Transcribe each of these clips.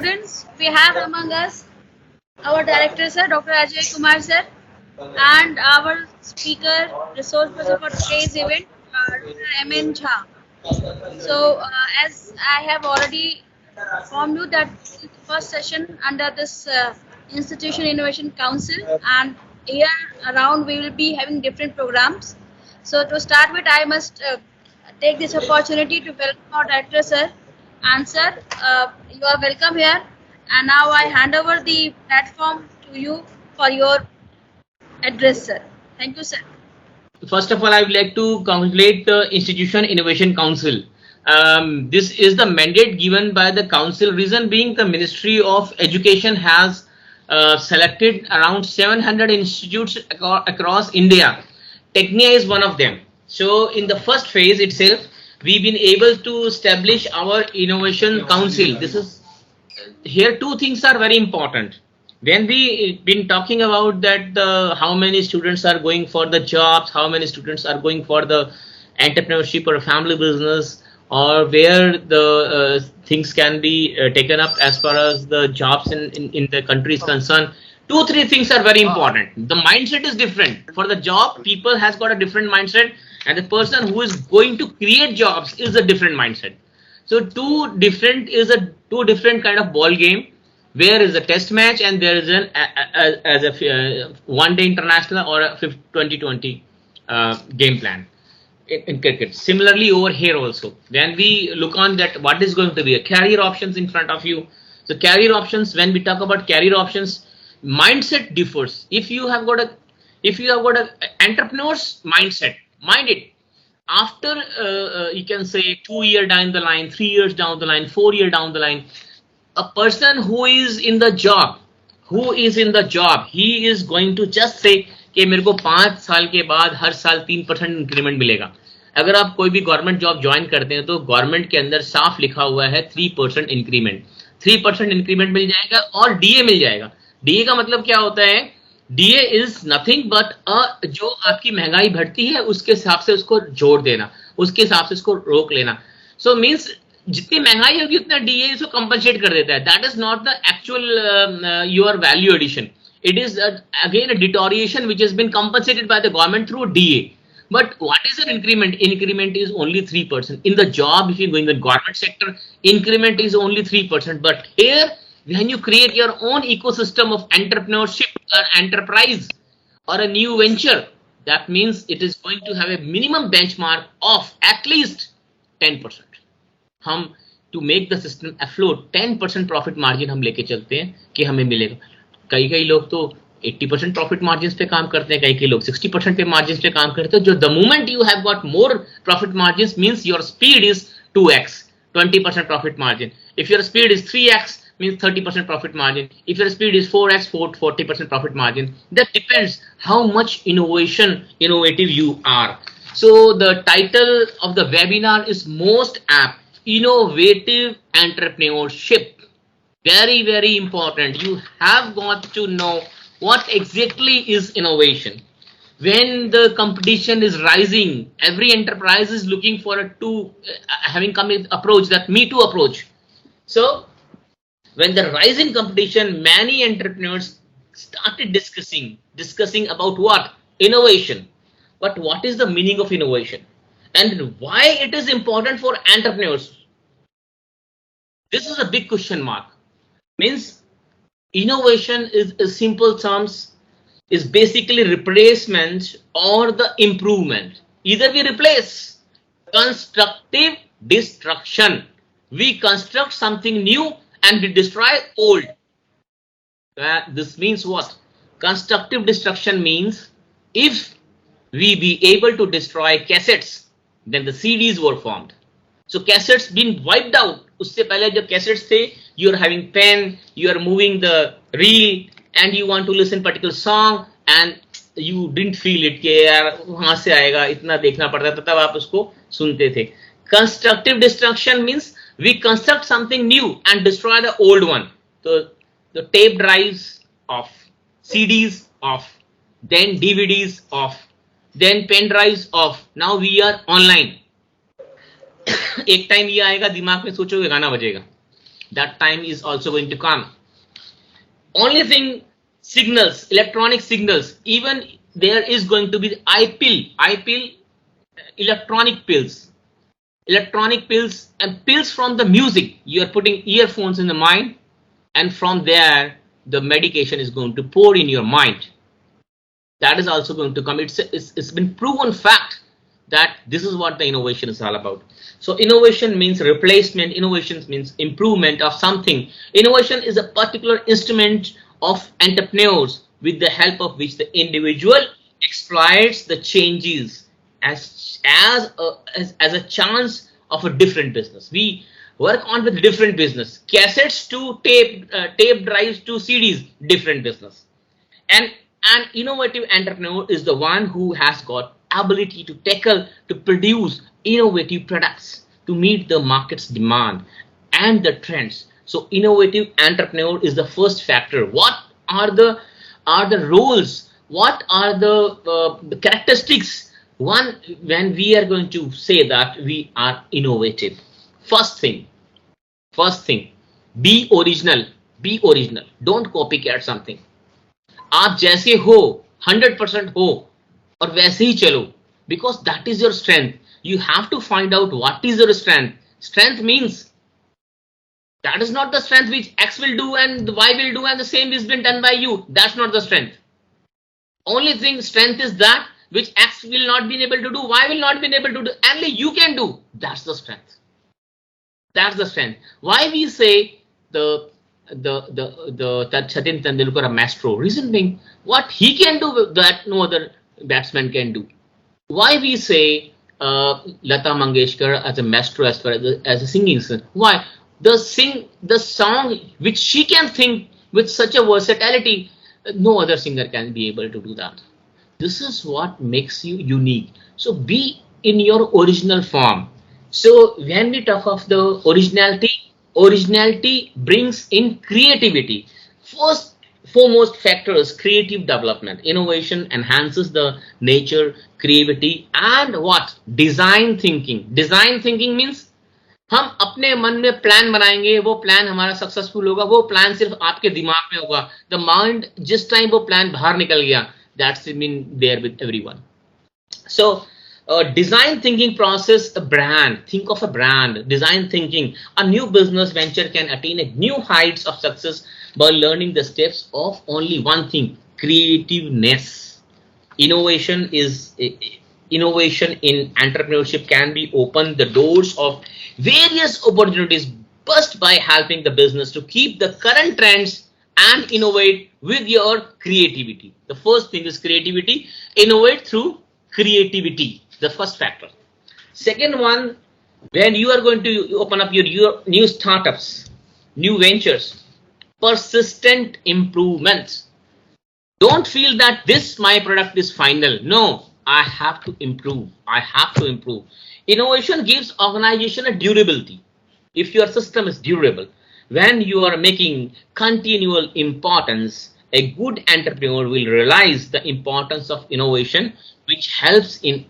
students, we have among us our director sir, Dr. Ajay Kumar sir, and our speaker, resource person for today's event, Dr. M.N. Jha. So, as I have already informed you that this is the first session under this Institution Innovation Council, and here around we will be having different programs. So, to start with, I must take this opportunity to welcome our director sir. And sir, you are welcome here. And now I hand over the platform to you for your address, sir. Thank you, sir. First of all, I would like to congratulate the Institution Innovation Council. This is the mandate given by the council. Reason being, the Ministry of Education has selected around 700 institutes across India. Tecnia is one of them. So in the first phase itself, we've been able to establish our Innovation Council. This is here two things are very important. When we been talking about that how many students are going for the jobs, how many students are going for the entrepreneurship or family business, or where the things can be taken up as far as the jobs in the country is concerned, 2-3 things are very important. The mindset is different. For the job, people has got a different mindset, and the person who is going to create jobs is a different mindset. So two different kind of ball game, where is a test match and there is a one-day international or a 2020 game plan in cricket. Similarly over here also, when we look on that, what is going to be a career options in front of you. So career options, when we talk about career options, mindset differs. If you have got a entrepreneur's mindset, mind it. After you can say 2 years down the line, 3 years down the line, 4 years down the line, a person who is in the job, he is going to just say कि मेरे को 5 साल के बाद हर साल 3% increment मिलेगा. अगर आप कोई भी गवर्नमेंट जॉब ज्वाइन करते हैं तो गवर्नमेंट के अंदर साफ लिखा हुआ है 3% इंक्रीमेंट. 3% इंक्रीमेंट मिल जाएगा और डीए मिल जाएगा. डीए का मतलब क्या होता है? डीए इज नथिंग बट जो आपकी महंगाई बढ़ती है उसके हिसाब से उसको जोड़ देना, उसके हिसाब से उसको रोक लेना. सो मीन्स जितनी महंगाई होगी उतना डीए इसको कंपनसेट कर देता है. That is not the actual your value addition. It is again a deterioration which has been compensated by the government through DA. But what is an increment? Increment is only 3%. In the job, if you go in the government sector, increment is only 3%. But here, when you create your own ecosystem of entrepreneurship or enterprise or a new venture, that means it is going to have a minimum benchmark of at least 10%. हम to make the system afloat 10% profit margin हम लेके चलते हैं कि हमें मिलेगा. कई लोग तो 80% प्रॉफिट मार्जिन पे काम करते हैं, कई लोग 60% पे मार्जिन पे काम करते हैं. जो the moment you have got more profit margin means your speed is 2x, 20% profit margin. If your speed is 3x means 30% profit margin. If your speed is 4x, 40% profit margin. That depends how much innovative you are. So the title of the webinar is most apt, innovative entrepreneurship. Very, very important. You have got to know what exactly is innovation. When the competition is rising, every enterprise is looking for having come with approach, that Me Too approach. So when the rise in competition, many entrepreneurs started discussing about what? Innovation. But what is the meaning of innovation? And why it is important for entrepreneurs? This is a big question mark. Means innovation is a simple terms, is basically replacement or the improvement. Either we replace, constructive destruction. We construct something new and we destroy old. This means what? Constructive destruction means if we be able to destroy cassettes, then the CDs were formed. So cassettes been wiped out. उससे पहले जो cassettes थे, you are having pen, you are moving the reel, and you want to listen particular song, and you didn't feel it कि यार वहां से आएगा, इतना देखना पड़ता था, तब आप उसको सुनते थे. Constructive destruction means we construct something new and destroy the old one. So the tape drives off, CDs off, then DVDs off, then pen drives off. Now we are online. एक टाइम ये आएगा दिमाग में सोचोगे गाना बजेगा, That time is also going to come. Only thing, signals, electronic signals, even there is going to be I pill, electronic pills, and pills from the music. You are putting earphones in the mind, and from there the medication is going to pour in your mind. That is also going to come. It's been proven fact that this is what the innovation is all about. So innovation means replacement, innovation means improvement of something. Innovation is a particular instrument of entrepreneurs with the help of which the individual exploits the changes as a chance of a different business. We work on with different business, cassettes to tape drives to CDs, different business. And an innovative entrepreneur is the one who has got ability to tackle, to produce innovative products to meet the market's demand and the trends. So innovative entrepreneur is the first factor. What are the roles? What are the characteristics? One, when we are going to say that we are innovative, first thing, be original. Don't copycat something. आप जैसे हो 100% हो और वैसे ही चलो, because that is your strength. You have to find out what is your strength. Strength means that is not the strength which X will do and Y will do and the same is been done by you. That's not the strength. Only thing strength is that which X will not be able to do, Y will not be able to do, only you can do. That's the strength. That's the strength. Why we say the Sachin Tendulkar a maestro? Reason being, what he can do that no other batsman can do. Why we say Lata Mangeshkar as a maestro as far as a singing singer? Why? The song which she can sing with such a versatility, no other singer can be able to do that. This is what makes you unique. So be in your original form. So when we talk of the originality brings in creativity. First foremost factor is creative development. Innovation enhances the nature, creativity, and what? Design thinking. Design thinking means हम अपने मन में plan बनाएंगे, वो plan हमारा successful होगा, वो plan सिर्फ आपके दिमाग में होगा. द माइंड जिस टाइम वो प्लान बाहर निकल गया, that's mean there with everyone. So design thinking process, a brand. Think of a brand. Design thinking. A new business venture can attain a new heights of success by learning the steps of only one thing: creativeness. Innovation in entrepreneurship can be open the doors of various opportunities, first by helping the business to keep the current trends and innovate with your creativity. The first thing is creativity. Innovate through creativity. The first factor. Second one, when you are going to open up your new startups, new ventures, persistent improvements. Don't feel that this my product is final. No, I have to improve. Innovation gives organization a durability. If your system is durable, when you are making continual importance, a good entrepreneur will realize the importance of innovation, which helps in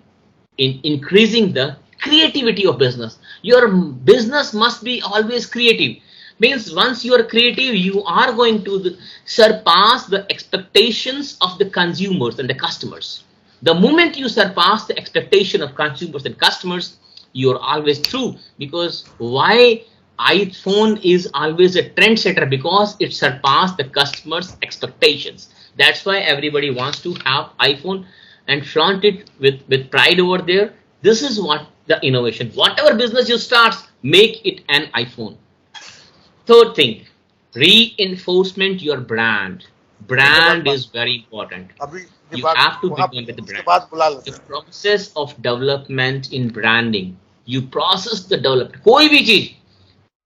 increasing the creativity of business. Your business must be always creative. Means once you are creative, you are going to surpass the expectations of the consumers and the customers. The moment you surpass the expectation of consumers and customers, you are always through. Because why iPhone is always a trendsetter? Because it surpassed the customers' expectations. That's why everybody wants to have iPhone and flaunt it with pride over there. This is what the innovation. Whatever business you start, make it an iPhone. Third thing, reinforcement your brand. Brand is very important. You have to begin with the brand. The process of development in branding. You process the development. कोई भी चीज,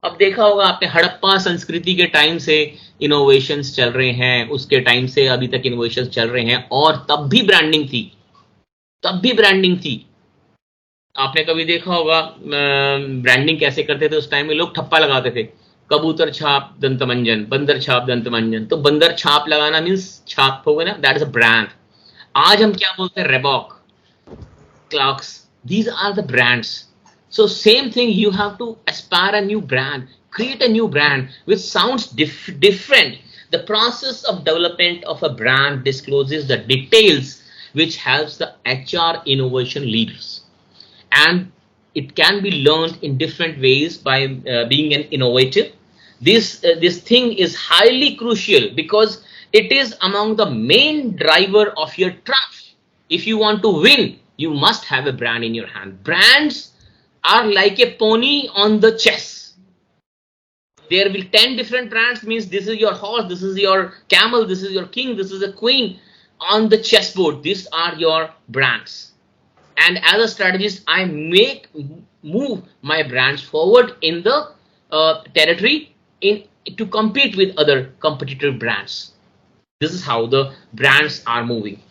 अब देखा होगा आपने हड़प्पा संस्कृति के time से इनोवेशंस चल रहे हैं, उसके टाइम से अभी तक इनोवेशंस चल रहे हैं, और तब भी ब्रांडिंग थी. आपने कभी देखा होगा ब्रांडिंग कैसे करते थे? उस टाइम में लोग ठप्पा लगाते थे, कबूतर छाप दंतमंजन, बंदर छाप दंतमंजन. तो बंदर छाप लगाना मीन्स छाप हो गया ना, दैट इज अ ब्रांड. आज हम क्या बोलते हैं? Reebok, Clarks, these are the brands. So same thing, you have to aspire a new brand, create a new brand which sounds different. The process of development of a brand discloses the details which helps the HR innovation leaders, and it can be learned in different ways by being an innovative. This thing is highly crucial because it is among the main driver of your trust. If you want to win, you must have a brand in your hand. Brands are like a pony on the chess. There will be 10 different brands, means this is your horse, this is your camel, this is your king, this is a queen on the chessboard. These are your brands. And as a strategist, I move my brands forward in the territory to compete with other competitive brands. This is how the brands are moving.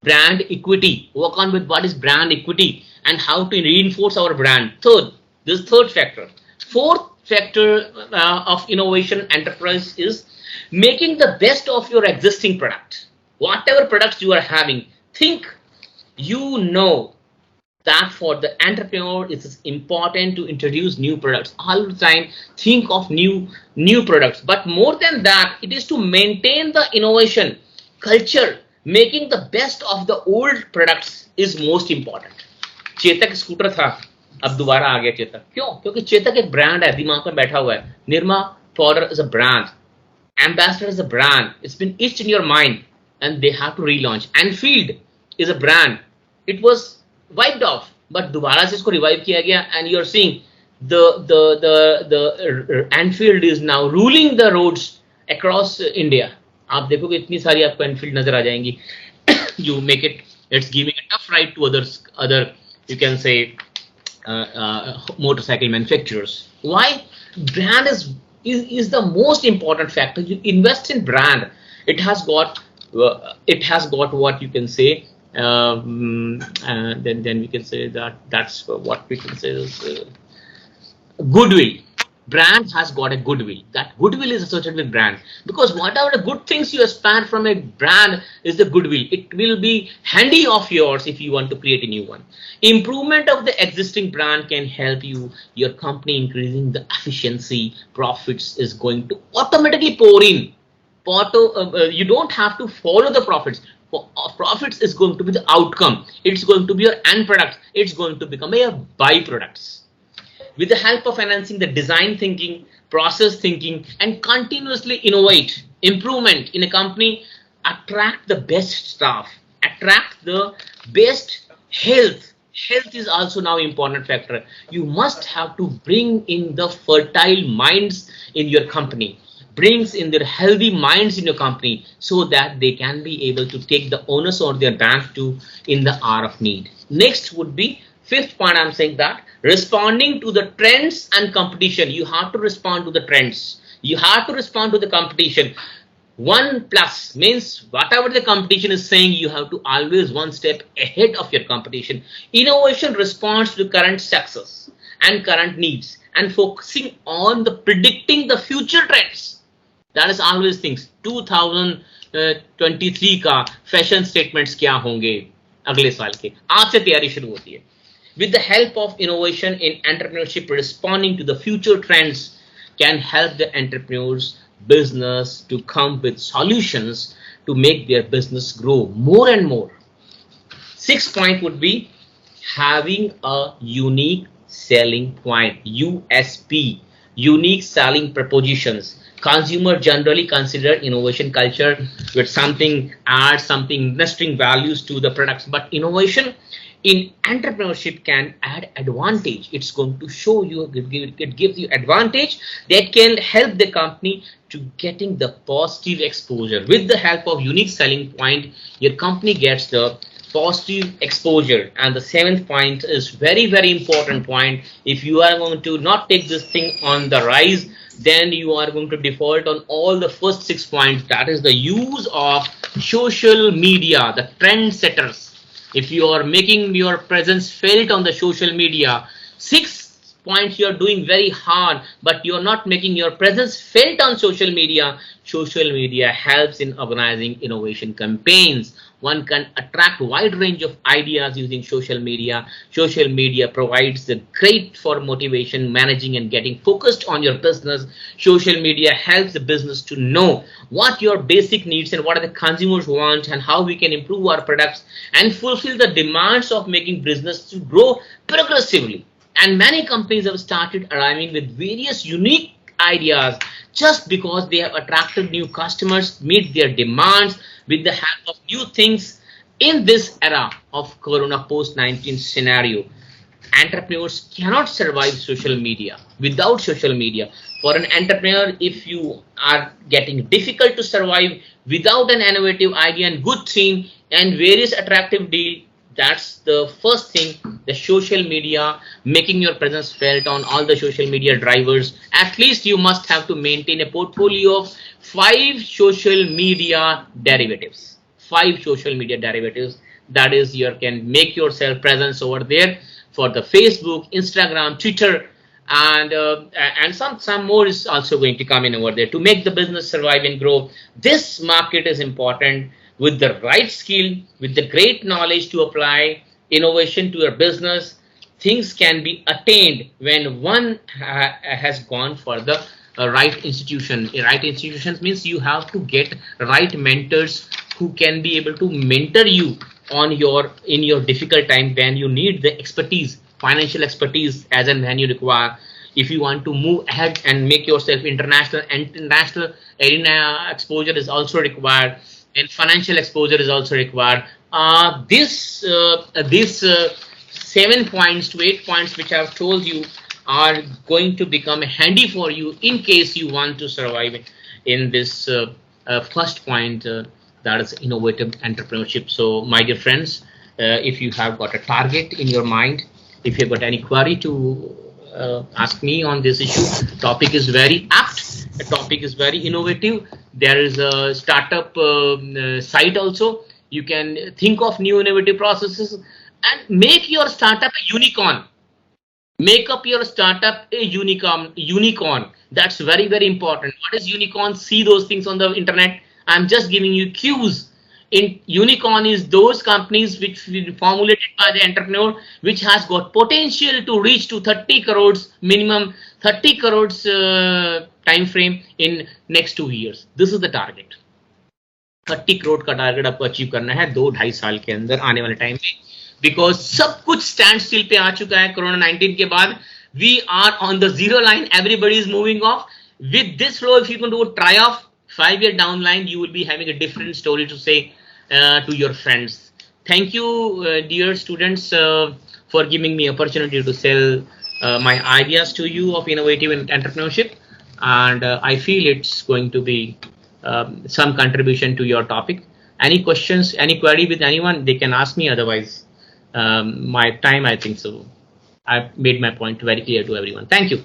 Brand equity. Work on with what is brand equity and how to reinforce our brand. Third factor. Fourth factor of innovation enterprise is making the best of your existing product. Whatever products you are having, think, that for the entrepreneur it is important to introduce new products all the time. Think of new products, but more than that, it is to maintain the innovation culture. Making the best of the old products is most important. Chetak scooter था, अब दोबारा आ गया चेतक. क्यों? क्योंकि चेतक एक brand है, दिमाग में बैठा हुआ है. Nirma powder is a brand, Ambassador is a brand, it's been itched in your mind and they have to relaunch. Enfield is a brand, it was wiped off, but दोबारा से इसको revive किया गया, and you're seeing the Enfield is now ruling the roads across India. आप देखोगे इतनी सारी आपको Enfield नजर आ जाएंगी. You make it's giving a tough ride to other you can say motorcycle manufacturers. Why? Brand is the most important factor. You invest in brand, it has got what you can say. Then we can say that's what we can say is goodwill. Brand has got a goodwill. That goodwill is associated with brand, because whatever the good things you expand from a brand is the goodwill. It will be handy of yours if you want to create a new one. Improvement of the existing brand can help your company increasing the efficiency. Profits is going to automatically pour in. You don't have to follow the profits. Profits is going to be the outcome. It's going to be your end product. It's going to become a byproducts. With the help of enhancing the design thinking, process thinking, and continuously innovate, improvement in a company, attract the best staff, attract the best health. Health is also now an important factor. You must have to bring in the fertile minds in your company, brings in their healthy minds in your company, so that they can be able to take the onus on their back to in the hour of need. Next would be fifth point. I'm saying that responding to the trends and competition. You have to respond to the trends. You have to respond to the competition. 1+ means whatever the competition is saying, you have to always one step ahead of your competition. Innovation responds to current success and current needs and focusing on the predicting the future trends. That is always things. 2023 का fashion statements क्या होंगे अगले साल के, आज से तैयारी शुरू होती है. With the help of innovation in entrepreneurship, responding to the future trends can help the entrepreneurs business to come with solutions to make their business grow more and more. 6th point would be having a unique selling point, USP, unique selling propositions. Consumer generally consider innovation culture with something adds something investing values to the products, but innovation in entrepreneurship can add advantage. It's going to show you, it gives you advantage that can help the company to getting the positive exposure. With the help of unique selling point, your company gets the positive exposure. And the 7th point is very, very important point. If you are going to not take this thing on the rise, then you are going to default on all the first 6 points. That is the use of social media, the trendsetters. If you are making your presence felt on the social media, 6 points you are doing very hard, but you are not making your presence felt on social media. Social media helps in organizing innovation campaigns. one can attract wide range of ideas using social media. Social media provides the great for motivation, managing and getting focused on your business. Social media helps the business to know what your basic needs and what are the consumers want and how we can improve our products and fulfill the demands of making business to grow progressively. And many companies have started arriving with various unique ideas just because they have attracted new customers, meet their demands with the help of new things. In this era of corona post-19 scenario, entrepreneurs cannot survive social media. Without social media, for an entrepreneur, if you are getting difficult to survive without an innovative idea and good theme and various attractive deal, that's the first thing. The social media, making your presence felt on all the social media drivers. At least you must have to maintain a portfolio of 5 social media derivatives. 5 social media derivatives, that is, you can make yourself presence over there for the Facebook, Instagram, Twitter, and some more is also going to come in over there to make the business survive and grow. This market is important. With the right skill, with the great knowledge to apply innovation to your business, things can be attained when one has gone for the right institution. Right institutions means you have to get right mentors who can be able to mentor you on in your difficult time when you need the expertise, financial expertise as and when you require. If you want to move ahead and make yourself international arena exposure is also required, and financial exposure is also required. These 7 points to 8 points which I have told you are going to become handy for you in case you want to survive in this first point, that is innovative entrepreneurship. So my dear friends, if you have got a target in your mind, if you've got any query to ask me on this issue, topic is very apt, the topic is very innovative. There is a startup site also. You can think of new innovative processes and make your startup a unicorn. Make up your startup a unicorn. That's very, very important. What is unicorn? See those things on the internet. I'm just giving you cues. In unicorn is those companies which will be formulated by the entrepreneur, which has got potential to reach to 30 crores minimum, 30 crores time frame in next 2 years. This is the target. 30 crore का target आपको achieve करना है 2-2.5 साल के अंदर आने वाले time में, बिकॉज सब कुछ स्टैंड स्टिल पे आ चुका है कोरोना 19 के बाद. We are on the zero line, everybody is moving off. With this flow, if you can do a try off 5 year down line, you will be having a different story to say to your friends. Thank you, dear students, for giving me opportunity to sell my ideas to you of innovative entrepreneurship, and I feel it's going to be some contribution to your topic. Any questions, any query with anyone, they can ask me. Otherwise, my time, I think so, I've made my point very clear to everyone. Thank you.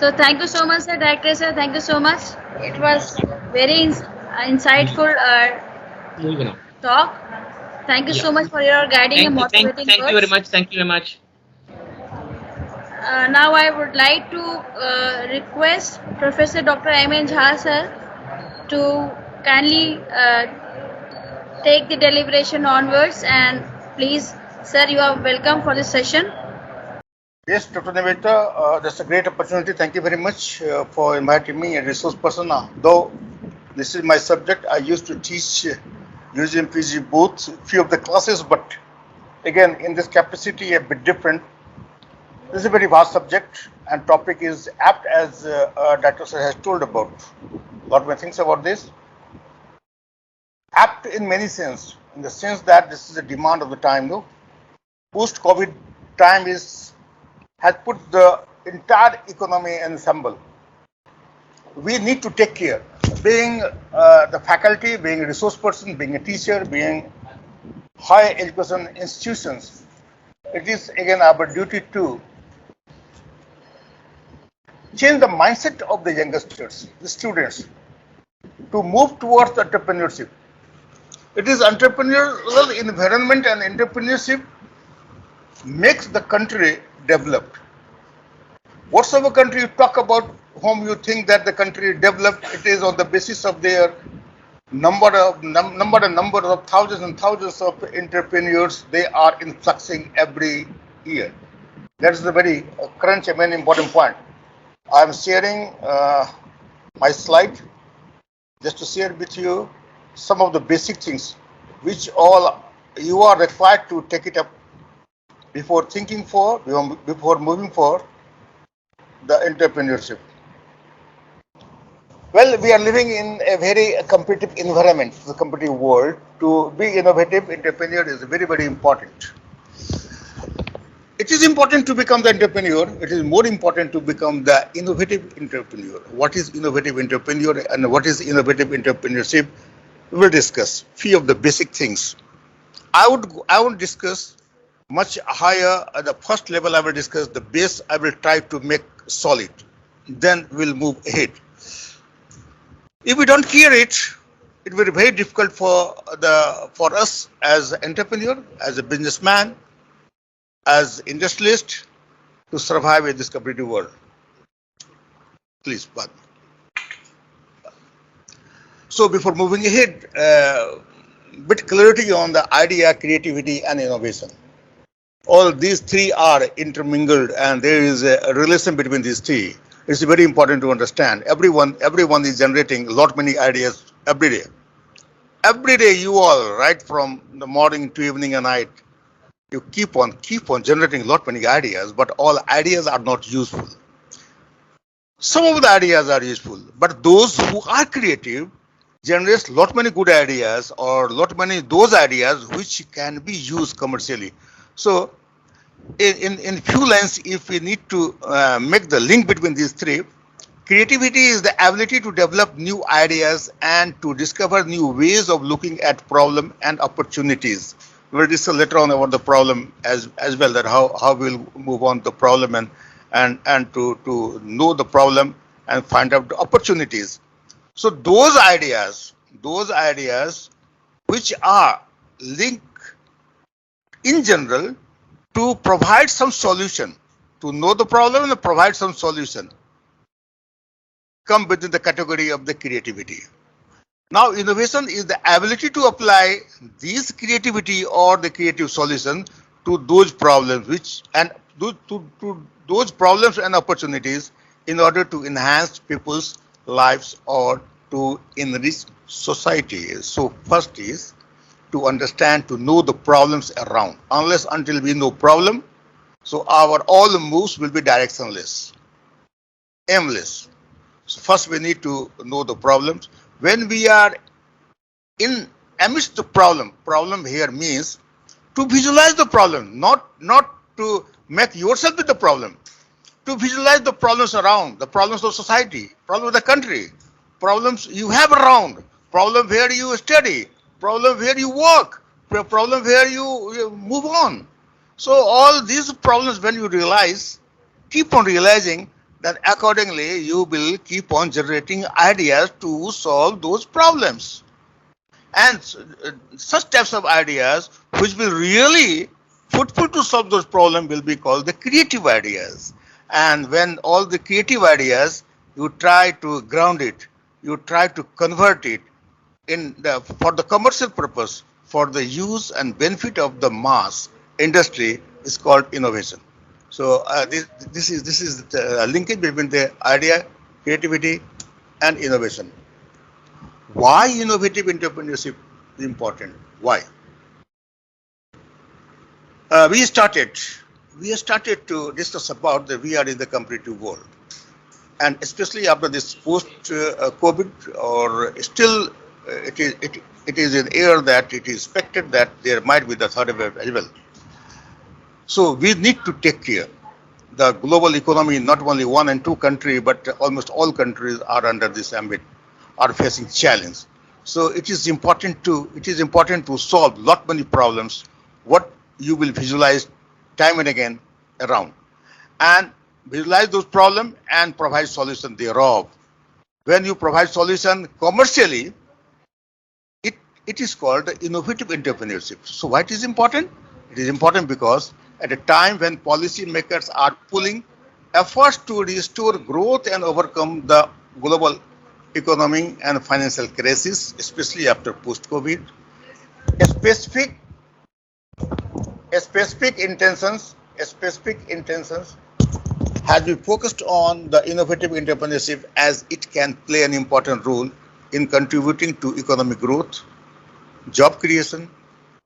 So thank you so much, sir. Director sir, thank you so much. It was very insightful talk. Thank you so much for your guiding and motivating words. Thank you very much. Thank you very much. Now I would like to request Professor Dr. M.N. Jha sir to kindly take the deliberation onwards, and please, sir, you are welcome for this session. Yes, Dr. Niveta, that's a great opportunity. Thank you very much for inviting me, a resource person. Though this is my subject, I used to teach UG and PG both, few of the classes, but again, in this capacity, a bit different. This is a very vast subject, and topic is apt, as Dr. Sir has told about. What my things about this? Apt in many sense, in the sense that this is a demand of the time. No, post-COVID time has put the entire economy ensemble. We need to take care. Being the faculty, being a resource person, being a teacher, being higher education institutions, it is again our duty to change the mindset of the youngsters, the students, to move towards entrepreneurship. It is entrepreneurial environment and entrepreneurship makes the country developed. Whatsoever country you talk about, whom you think that the country developed, it is on the basis of their Number of thousands and thousands of entrepreneurs, they are influxing every year. That is the very crunch and very important point. I am sharing my slide just to share with you some of the basic things which all you are required to take it up before thinking for, before moving for the entrepreneurship. Well, we are living in a very competitive environment, the competitive world. To be innovative entrepreneur is very, very important. It is important to become the entrepreneur. It is more important to become the innovative entrepreneur. What is innovative entrepreneur and what is innovative entrepreneurship? We will discuss few of the basic things. I would discuss much higher at the first level. I will discuss the base. I will try to make solid. Then we'll move ahead. If we don't clear it, it will be very difficult for us as an entrepreneur, as a businessman, as industrialist to survive in this competitive world. Please, Bad. So before moving ahead, bit clarity on the idea, creativity, and innovation. All these three are intermingled, and there is a relation between these three. It's very important to understand. Everyone is generating a lot many ideas every day. Every day, you all, right from the morning to evening and night, you keep on generating a lot many ideas, but all ideas are not useful. Some of the ideas are useful, but those who are creative generates lot many good ideas or lot many those ideas which can be used commercially. So in few lines, if we need to make the link between these three, creativity is the ability to develop new ideas and to discover new ways of looking at problem and opportunities. We'll discuss later on about the problem as well, that how we'll move on the problem and to know the problem and find out the opportunities. So those ideas which are linked in general to provide some solution, to know the problem and provide some solution, come within the category of the creativity. Now, innovation is the ability to apply this creativity or the creative solution to those problems to those problems and opportunities in order to enhance people's lives or to enrich society. So first is to understand, to know the problems around. Unless until we know problem, so our all moves will be directionless, aimless. So first we need to know the problems. When we are in amidst the problem here means to visualize the problem, not to make yourself with the problem, to visualize the problems around, the problems of society, problems of the country, problems you have around, problem where you study, problem where you work, problem where you move on. So all these problems, when you realize, keep on realizing, then accordingly you will keep on generating ideas to solve those problems. And such types of ideas which will really fruitful to solve those problems will be called the creative ideas. And when all the creative ideas, you try to ground it, you try to convert it for the commercial purpose, for the use and benefit of the mass industry, is called innovation. So this is the linkage between the idea, creativity, and innovation. Why innovative entrepreneurship is important? Why? We started to discuss about that we are in the competitive world, and especially after this post-COVID, or still it is in air that it is expected that there might be the third wave as well. So we need to take care. The global economy, not only one and two countries, but almost all countries are under this ambit, are facing challenge. So it is important to solve lot many problems, what you will visualize time and again around, and visualize those problems and provide solution thereof. When you provide solution commercially, it is called the innovative entrepreneurship. So why it is important? It is important because at a time when policymakers are pulling efforts to restore growth and overcome the global economic and financial crisis, especially after post-COVID. A specific intentions has been focused on the innovative entrepreneurship as it can play an important role in contributing to economic growth, job creation,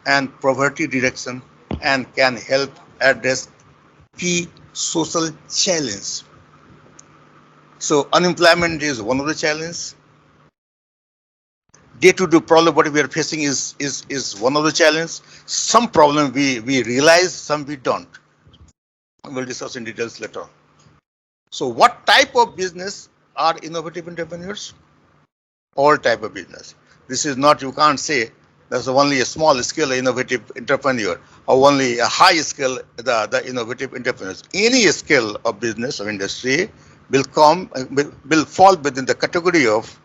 and poverty reduction, and can help address key social challenges. So unemployment is one of the challenges. Day-to-day problem what we are facing is one of the challenges. Some problem we realize, some we don't. We'll discuss in details later. So what type of business are innovative entrepreneurs? All type of business. This is not, you can't say there's only a small scale innovative entrepreneur or only a high scale the innovative entrepreneurs. Any scale of business or industry will fall within the category of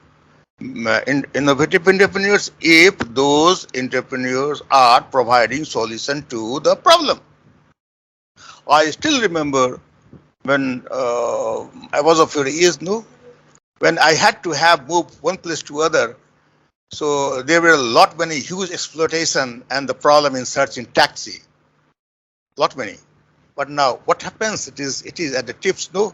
innovative entrepreneurs if those entrepreneurs are providing solution to the problem. I still remember when I was of your age, when I had to have moved one place to other. So there were many huge exploitation and the problem in searching taxi, many. But now what happens? It is at the tips. You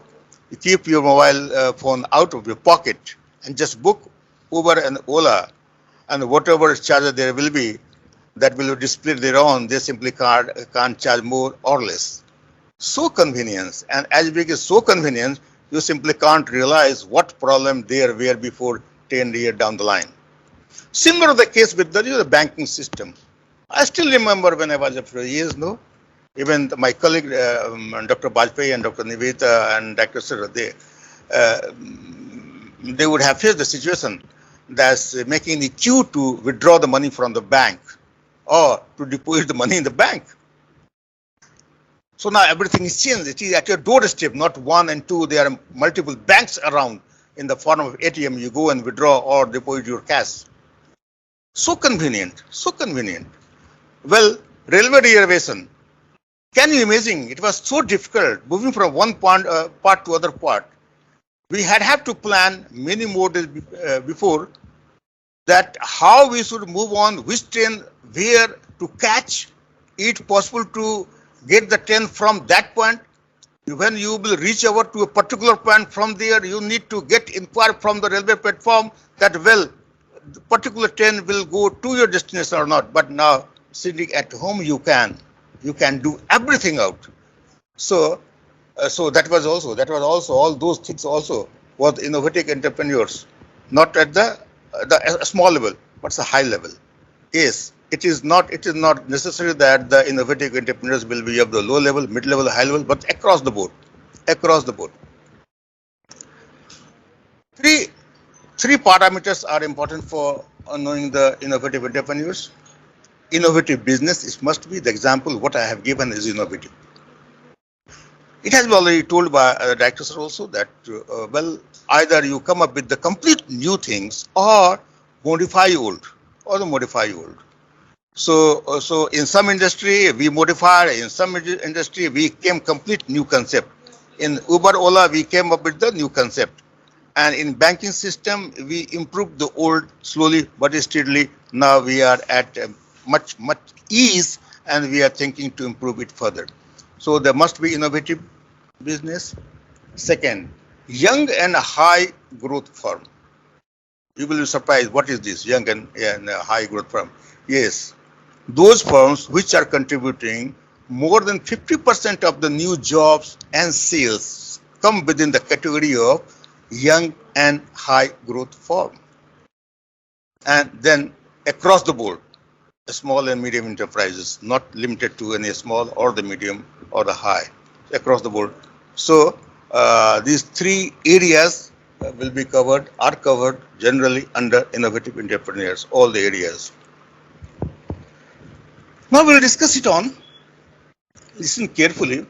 keep your mobile phone out of your pocket and just book Uber and Ola, and whatever charge there will be, that will display their own. They simply can't charge more or less. So convenience, and as big as so convenient, you simply can't realize what problem there were before 10 years down the line. Similar the case with the banking system. I still remember when I was a few years, even my colleague Dr. Bajpayee and Dr. Niveta and Dr. Sir, they would have faced the situation that's making the queue to withdraw the money from the bank or to deposit the money in the bank. So now everything is changed. It is at your doorstep, not one and two. There are multiple banks around in the form of ATM. You go and withdraw or deposit your cash. So convenient, so convenient. Well, railway reservation. Can you imagine? It was so difficult moving from one part to other part. We have to plan many more days before that how we should move on, which train, where to catch. It possible to get the train from that point. When you will reach over to a particular point from there, you need to get inquiry from the railway platform that, well, the particular train will go to your destination or not. But now sitting at home, you can do everything out. So that was also all those things also was innovative entrepreneurs, not at the small level, but it's a high level. Yes, it is not necessary that the innovative entrepreneurs will be of the low level, mid level, high level, but across the board. Three parameters are important for knowing the innovative entrepreneurs. Innovative business, it must be the example what I have given is innovative. It has been already told by directors also that, well, either you come up with the complete new things or modify old. So in some industry we modify, in some industry we came complete new concept. In Uber, Ola, we came up with the new concept. And in banking system, we improved the old slowly but steadily. Now we are at much ease and we are thinking to improve it further. So there must be innovative business. Second, young and high growth firm. You will be surprised, what is this young and high growth firm? Yes, those firms which are contributing more than 50% of the new jobs and sales come within the category of young and high growth firm. And then across the board, small and medium enterprises, not limited to any small or the medium or the high, across the board. So these three areas are covered generally under innovative entrepreneurs, all the areas. Now we'll discuss it on. Listen carefully.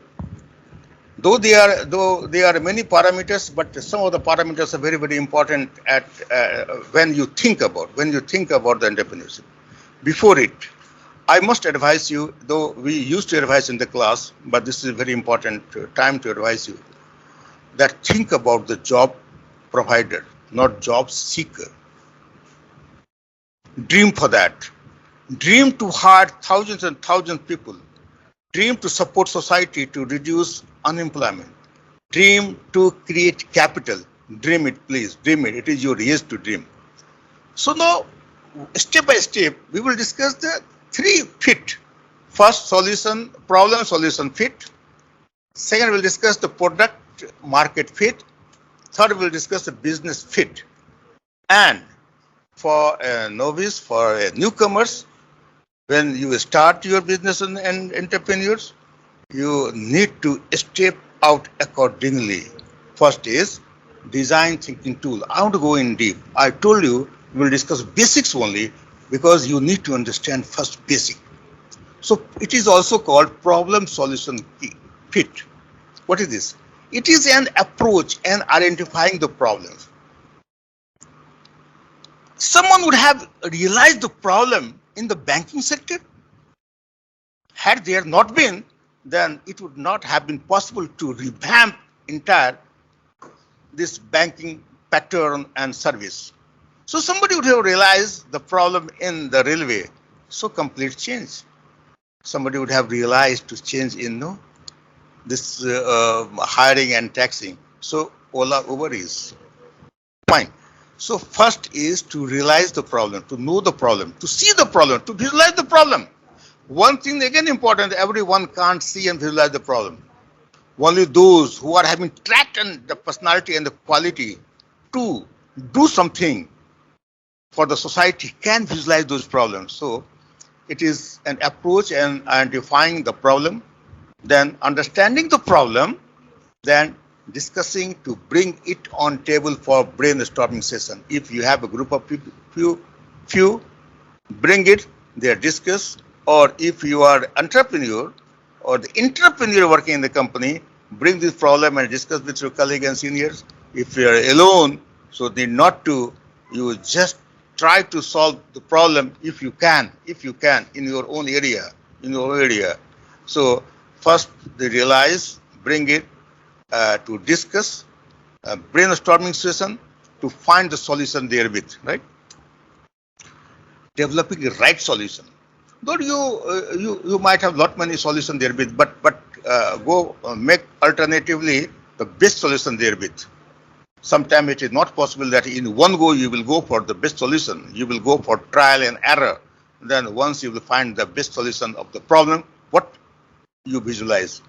Though there are many parameters, but some of the parameters are very, very important at when you think about the entrepreneurship. Before it, I must advise you, though we used to advise in the class, but this is a very important time to advise you, that think about the job provider. not job seeker. Dream for that. Dream to hire thousands and thousands of people. Dream to support society to reduce unemployment. Dream to create capital. Dream it, please. Dream it. It is your yes to dream. So now, step by step, we will discuss the three fit. First, solution, problem solution fit. Second, we'll discuss the product market fit. Third, we'll discuss the business fit. And for a novice, for a newcomers, when you start your business and entrepreneurs, you need to step out accordingly. First is design thinking tool. I want to go in deep. I told you we will discuss basics only because you need to understand first basic. So it is also called problem solution fit. What is this? It is an approach and identifying the problems. Someone would have realized the problem in the banking sector. Had there not been, then it would not have been possible to revamp entire this banking pattern and service. So somebody would have realized the problem in the railway. So complete change. Somebody would have realized to change in this hiring and taxing. So Ola Uber is fine. So first is to realize the problem, to know the problem, to see the problem, to visualize the problem. One thing again important, everyone can't see and visualize the problem. Only those who are having tracked and the personality and the quality to do something for the society can visualize those problems. So it is an approach and identifying the problem, then understanding the problem, then discussing to bring it on table for brainstorming session. If you have a group of people, few, bring it, they discuss. Or if you are entrepreneur or the entrepreneur working in the company, bring this problem and discuss with your colleagues and seniors. If you are alone, so need not to, you just try to solve the problem if you can in your own area, So first they realize, bring it to discuss, brainstorming session to find the solution therewith, right? Developing the right solution. Though you might have lot many solutions therewith, but go make alternatively the best solution therewith. Sometimes it is not possible that in one go you will go for the best solution. You will go for trial and error. Then once you will find the best solution of the problem, what you visualize.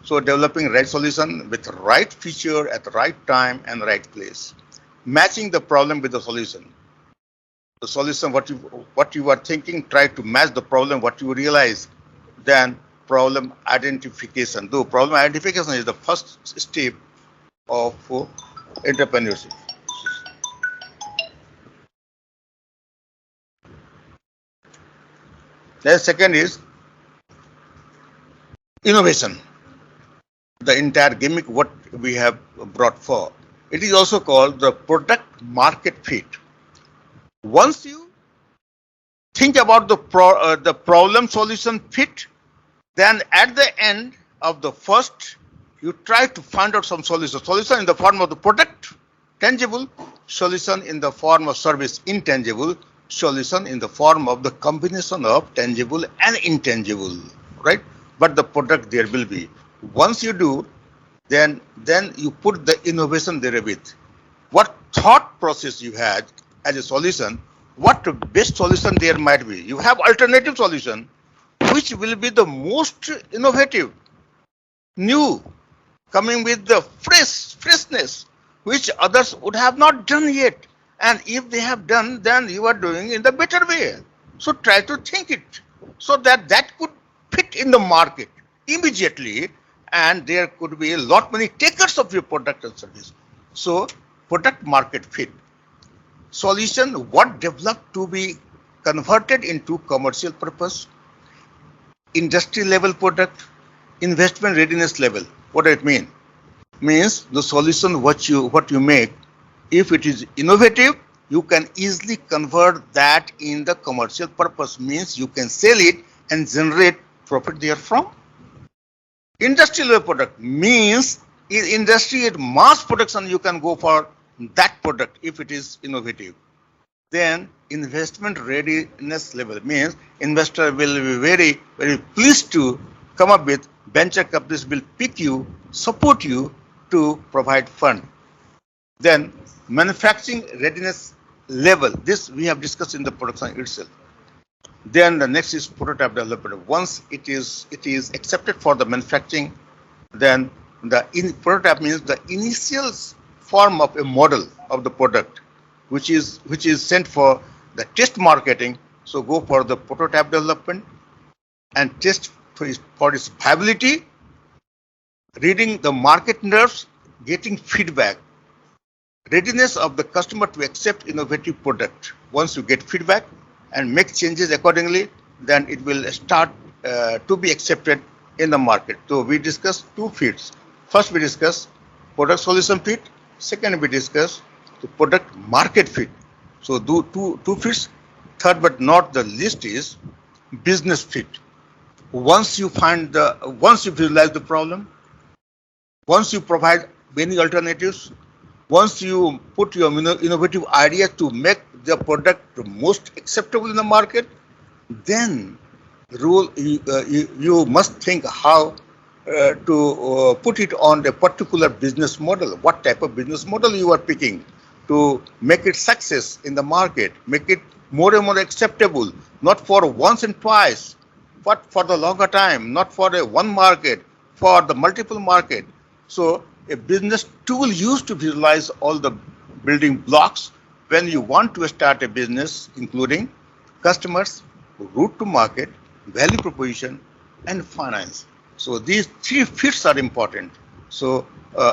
So developing right solution with right feature at the right time and right place. Matching the problem with the solution. The solution, what you are thinking, try to match the problem, what you realize. Then problem identification. Though problem identification is the first step of entrepreneurship. The second is innovation. The entire gimmick what we have brought for. It is also called the product market fit. Once you think about the problem solution fit, then at the end of the first, you try to find out some solution. Solution in the form of the product, tangible. Solution in the form of service, intangible. Solution in the form of the combination of tangible and intangible, right? But the product there will be. Once you do, then you put the innovation therewith. What thought process you had as a solution, what best solution there might be. You have alternative solution, which will be the most innovative, new, coming with the freshness, which others would have not done yet. And if they have done, then you are doing in the better way. So try to think it so that could fit in the market immediately, and there could be a lot many takers of your product and service. So product market fit. Solution, what developed to be converted into commercial purpose, industry level product, investment readiness level. What does it mean? Means the solution what you make, if it is innovative, you can easily convert that in the commercial purpose. Means you can sell it and generate profit therefrom. Industry level product means in industry at mass production you can go for that product if it is innovative. Then investment readiness level means investor will be very, very pleased to come up with, venture companies will pick you, support you to provide fund. Then manufacturing readiness level, this we have discussed in the production itself. Then the next is prototype development. Once it is accepted for the manufacturing, then the prototype means the initial form of a model of the product, which is sent for the test marketing. So go for the prototype development and test for its viability, reading the market nerves, getting feedback, readiness of the customer to accept innovative product. Once you get feedback and make changes accordingly, then it will start to be accepted in the market. So we discussed two fits. First we discussed product solution fit. Second we discussed the product market fit. So do two fits. Third but not the least is business fit. Once you visualize the problem, once you provide many alternatives, once you put your innovative idea to make the product most acceptable in the market, then you must think how to put it on a particular business model. What type of business model you are picking to make it success in the market, make it more and more acceptable, not for once and twice, but for the longer time, not for a one market, for the multiple market. So a business tool used to visualize all the building blocks when you want to start a business, including customers, route to market, value proposition, and finance. So these three fits are important. So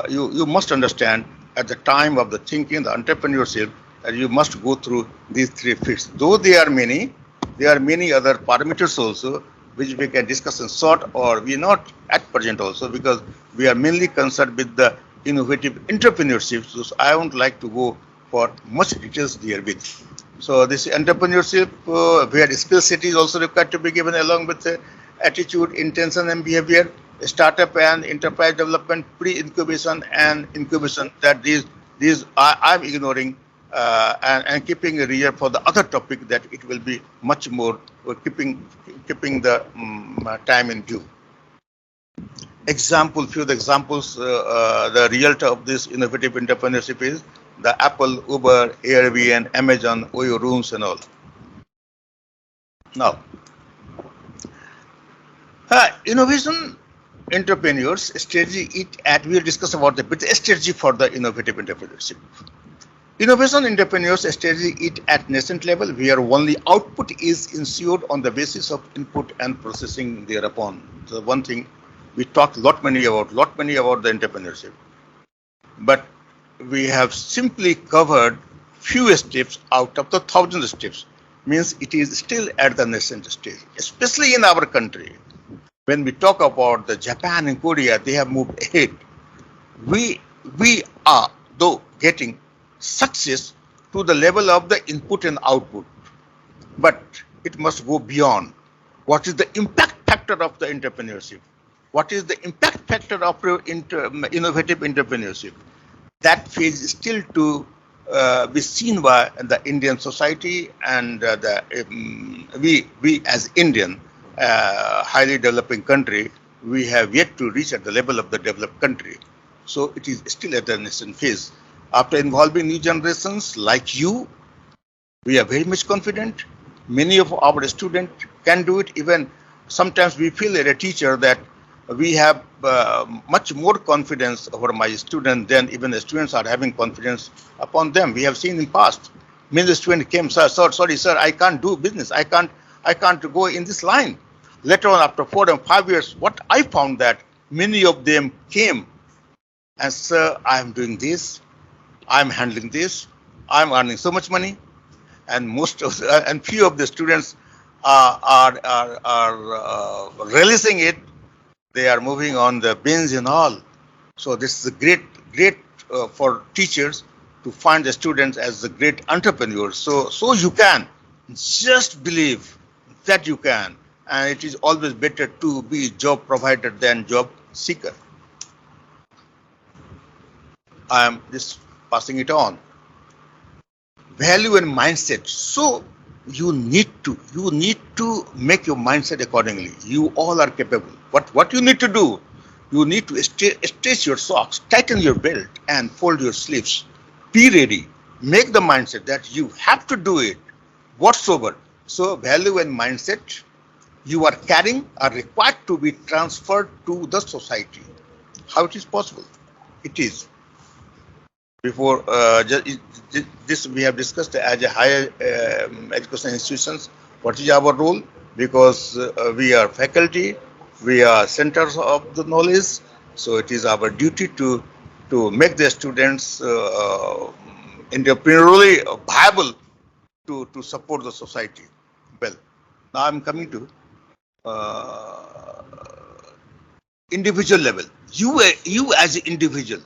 you must understand at the time of the thinking, the entrepreneurship, you must go through these three fits. Though there are many other parameters also, which we can discuss in short, or we are not at present also, because we are mainly concerned with the innovative entrepreneurship. So I won't like to go for much details therewith. So this entrepreneurship, where skill set is also required to be given along with attitude, intention, and behavior, startup and enterprise development, pre-incubation and incubation. That these I'm ignoring and keeping a rear for the other topic that it will be much more keeping the time in view. Few of the examples, the result of this innovative entrepreneurship is the Apple, Uber, Airbnb, Amazon, Oyo Rooms and all. Now, innovation entrepreneurs strategy we will discuss about the strategy for the innovative entrepreneurship. Innovation entrepreneurs strategy it at nascent level where only output is ensured on the basis of input and processing thereupon. So one thing we talked lot many about the entrepreneurship, but we have simply covered few steps out of the thousand steps. Means it is still at the nascent stage, especially in our country. When we talk about the Japan and Korea, they have moved ahead. We are though getting success to the level of the input and output, but it must go beyond. What is the impact factor of the entrepreneurship? What is the impact factor of innovative entrepreneurship? That phase is still to be seen by the Indian society, and we as Indian highly developing country, we have yet to reach at the level of the developed country. So it is still at the nascent phase. After involving new generations like you, we are very much confident. Many of our students can do it. Even sometimes we feel as a teacher that we have much more confidence over my students than even the students are having confidence upon them. We have seen in past, many students came, sorry sir, I can't do business. I can't go in this line. Later on, after 4 and 5 years, what I found that many of them came and sir, I am doing this, I am handling this, I am earning so much money, and few of the students are releasing it. They are moving on the bench and all. So this is a great for teachers to find the students as the great entrepreneurs. So you can just believe that you can, and it is always better to be job provider than job seeker. I am this passing it on. Value and mindset. So you need to make your mindset accordingly. You all are capable. What you need to do? You need to stretch your socks, tighten your belt, and fold your sleeves. Be ready. Make the mindset that you have to do it whatsoever. So value and mindset you are carrying are required to be transferred to the society. How it is possible? It is. Before this we have discussed as a higher education institutions. What is our role? Because we are faculty, we are centers of the knowledge. So it is our duty to make the students entrepreneurially viable to support the society. Well, now I'm coming to individual level. You as an individual,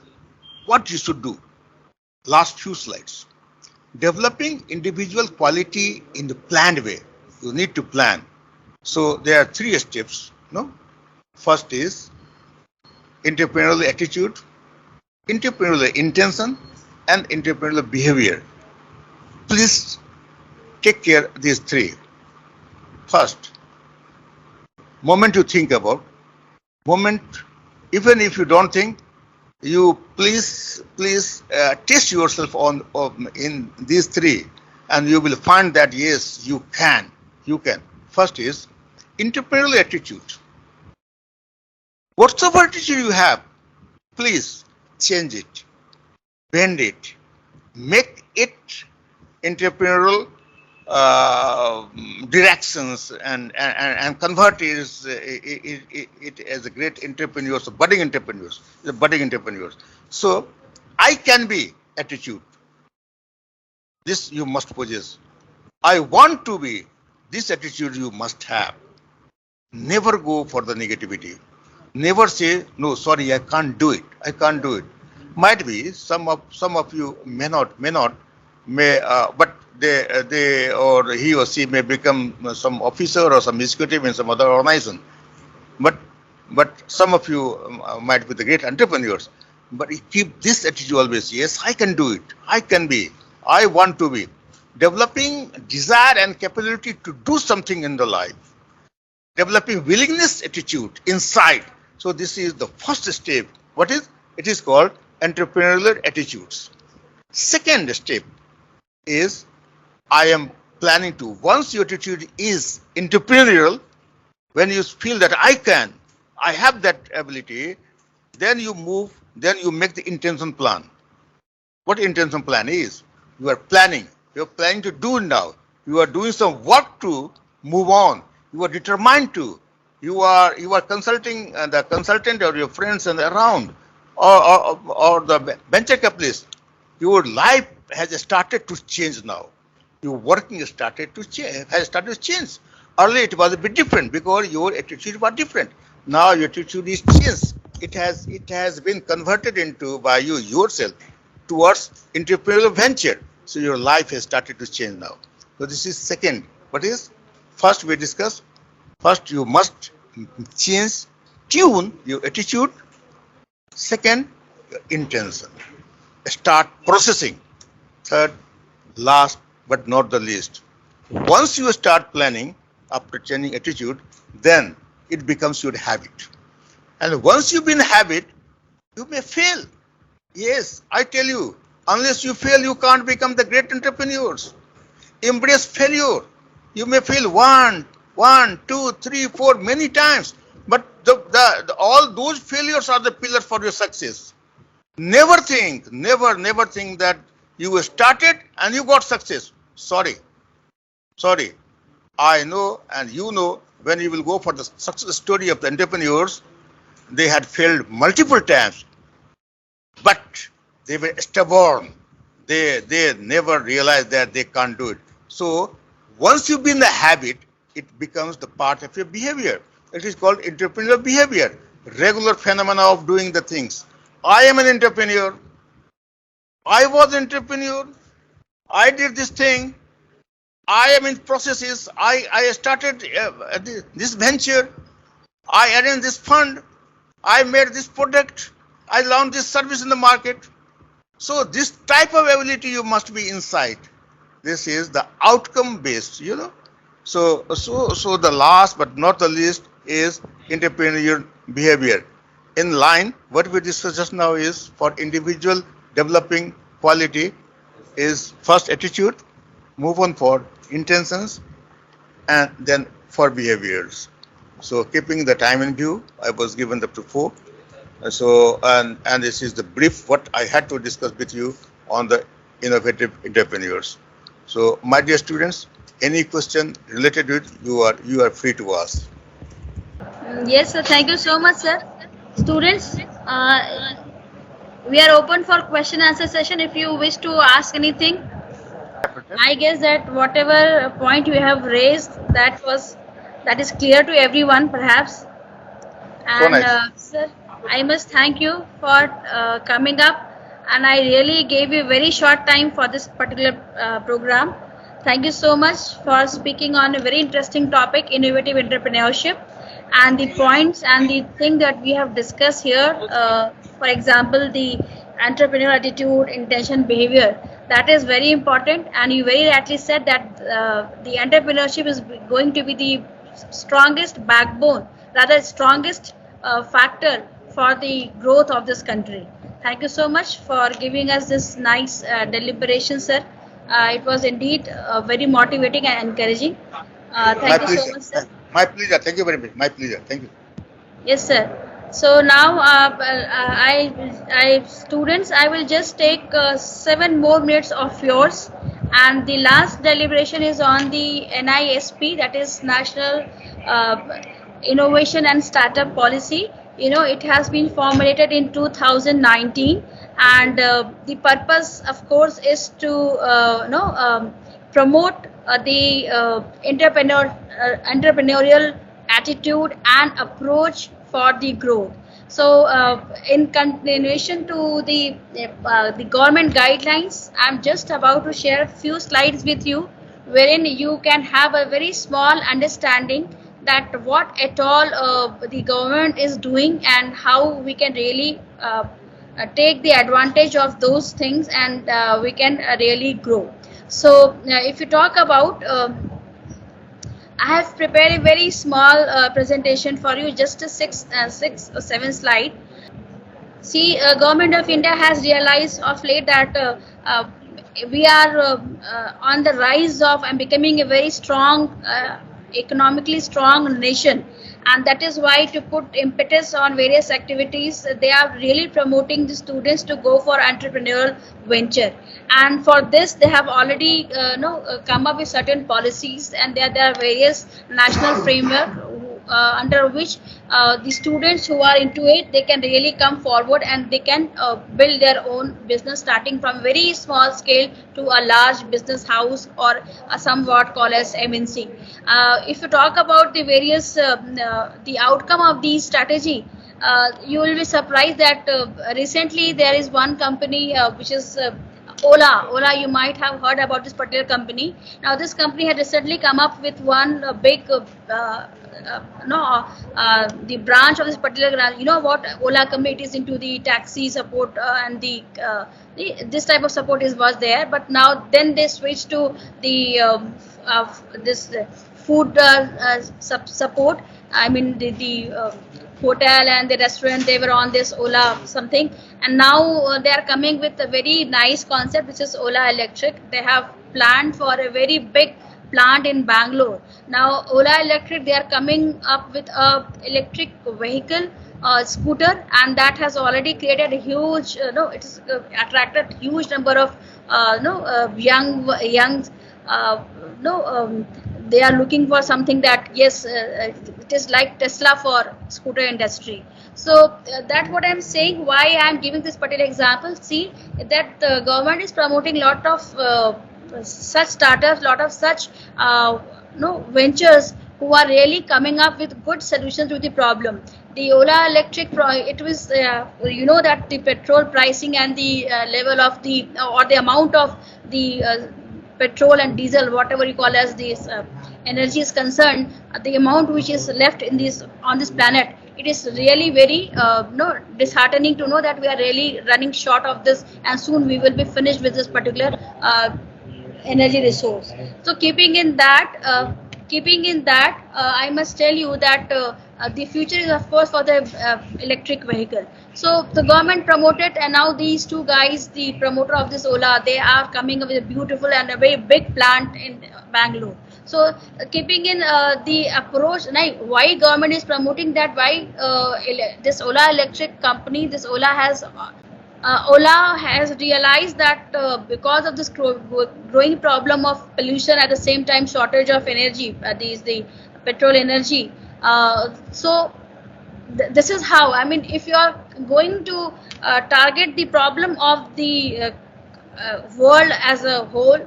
what you should do? Last few slides. Developing individual quality in the planned way. You need to plan. So there are 3 steps. No, first is entrepreneurial attitude, entrepreneurial intention, and entrepreneurial behavior. Please take care of these 3. First, moment you think about, moment, even if you don't think, you please test yourself on in these 3, and you will find that yes, you can. First is entrepreneurial attitude. Whatever attitude you have, please change it, bend it, make it entrepreneurial directions, and convert it as a great entrepreneurs, budding entrepreneurs. So I can be attitude. This you must possess. I want to be. This attitude you must have. Never go for the negativity. Never say no. Sorry, I can't do it. Might be some of you may not, but they or he or she may become some officer or some executive in some other organization. But some of you might be the great entrepreneurs. But you keep this attitude always. Yes, I can do it. I can be. I want to be. Developing desire and capability to do something in the life. Developing willingness attitude inside. So this is the first step. What is? It is called entrepreneurial attitudes. Second step is I am planning to. Once your attitude is entrepreneurial, when you feel that I have that ability, then you move, then you make the intention plan. What intention plan is? You are planning. You are planning to do now. You are doing some work to move on. You are determined to. You are consulting the consultant or your friends and around, or the venture capitalist. Your life has started to change now. Your working has started to change. Earlier it was a bit different because your attitude was different. Now your attitude is changed. It has been converted into by you yourself towards entrepreneurial venture. So your life has started to change now. So this is second. What is? First we discuss. First you must tune your attitude. Second, your intention. Start processing. Third, last but not the least. Once you start planning after changing attitude, then it becomes your habit. And once you've been habit, you may fail. Yes, I tell you, unless you fail, you can't become the great entrepreneurs. Embrace failure. You may fail one, two, three, four, many times. But all those failures are the pillars for your success. Never think that you started and you got success. Sorry. I know and you know when you will go for the success story of the entrepreneurs, they had failed multiple times, but they were stubborn. They never realized that they can't do it. So once you've been the habit, it becomes the part of your behavior. It is called entrepreneurial behavior, regular phenomena of doing the things. I am an entrepreneur. I was an entrepreneur. I did this thing. I am in processes. I started this venture. I arranged this fund. I made this product. I launched this service in the market. So this type of ability you must be inside. This is the outcome based, So the last but not the least is entrepreneurial behavior. In line, what we discussed just now is for individual developing quality is first attitude, move on for intentions, and then for behaviors. So keeping the time in view, I was given up to 4. So and this is the brief what I had to discuss with you on the innovative entrepreneurs. So my dear students, any question related to it, you are free to ask. Yes, sir. Thank you so much, sir. Students, we are open for question answer session. If you wish to ask anything, I guess that whatever point you have raised, that is clear to everyone, perhaps. And nice. sir, I must thank you for coming up, and I really gave you very short time for this particular program. Thank you so much for speaking on a very interesting topic, innovative entrepreneurship, and the points and the thing that we have discussed here. For example, the entrepreneurial attitude, intention, behavior. That is very important, and you very rightly said that the entrepreneurship is going to be the strongest backbone, rather strongest factor for the growth of this country. Thank you so much for giving us this nice deliberation, sir. It was indeed very motivating and encouraging. Thank you so much, sir. My pleasure. Thank you very much. My pleasure. Thank you. Yes, sir. So now, students, I will just take 7 more minutes of yours, and the last deliberation is on the NISP, that is National Innovation and Startup Policy. It has been formulated in 2019, and the purpose, of course, is to promote the entrepreneurial attitude and approach for the growth. So, in continuation to the government guidelines, I'm just about to share a few slides with you, wherein you can have a very small understanding that what at all the government is doing and how we can really take the advantage of those things, and we can really grow. So, if you talk about I have prepared a very small presentation for you, just a 6 or 7 slide. See, Government of India has realized of late that we are on the rise of and becoming a very strong, economically strong nation, and that is why, to put impetus on various activities, they are really promoting the students to go for entrepreneurial venture. And for this, they have already come up with certain policies, and there are various national framework under which the students who are into it, they can really come forward and they can build their own business, starting from very small scale to a large business house, or somewhat called as MNC. If you talk about the various the outcome of these strategy, you will be surprised that recently there is one company which is Ola, you might have heard about this particular company. Now, this company had recently come up with one big, the branch of this particular, what Ola company is into the taxi support, and this type of support was there. But now, then they switched to the this food support. I mean, the hotel and the restaurant, they were on this Ola something, and now they are coming with a very nice concept, which is Ola Electric. They have planned for a very big plant in Bangalore. Now, Ola Electric, they are coming up with a electric vehicle scooter, and that has already created a huge, it has attracted huge number of young they are looking for something that, yes, it is like Tesla for scooter industry. So that's what I'm saying, why I'm giving this particular example. See that the government is promoting lot of such startups, lot of such ventures who are really coming up with good solutions to the problem. The Ola Electric, it was, that the petrol pricing and the level of the, or the amount of the petrol and diesel, whatever you call as this energy is concerned, the amount which is left in this on this planet, it is really very disheartening to know that we are really running short of this, and soon we will be finished with this particular energy resource. So keeping in that, I must tell you that the future is of course for the electric vehicle. So the government promoted, and now these two guys, the promoter of this Ola, they are coming up with a beautiful and a very big plant in Bangalore. So keeping in the approach, why government is promoting that, why this Ola electric company, this Ola has realized that because of this growing problem of pollution, at the same time shortage of energy, the petrol energy. So this is how, I mean, if you are going to target the problem of the world as a whole,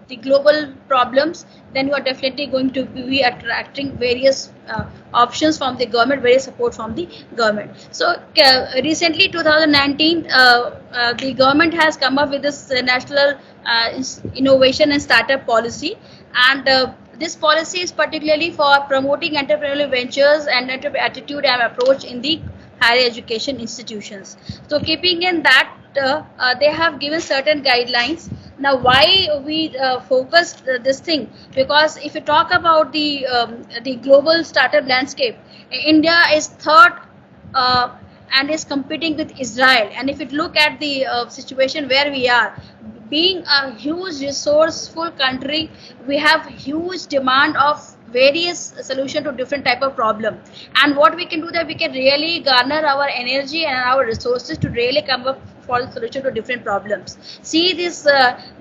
the global problems, then you are definitely going to be attracting various options from the government, various support from the government. So recently 2019, the government has come up with this national innovation and startup policy, and this policy is particularly for promoting entrepreneurial ventures and attitude and approach in the higher education institutions. So keeping in that, they have given certain guidelines. Now, why we focused this thing? Because if you talk about the global startup landscape, India is third and is competing with Israel. And if you look at the situation where we are, being a huge resourceful country, we have huge demand of various solution to different type of problem. And what we can do, that we can really garner our energy and our resources to really come up for the solution to different problems. See, this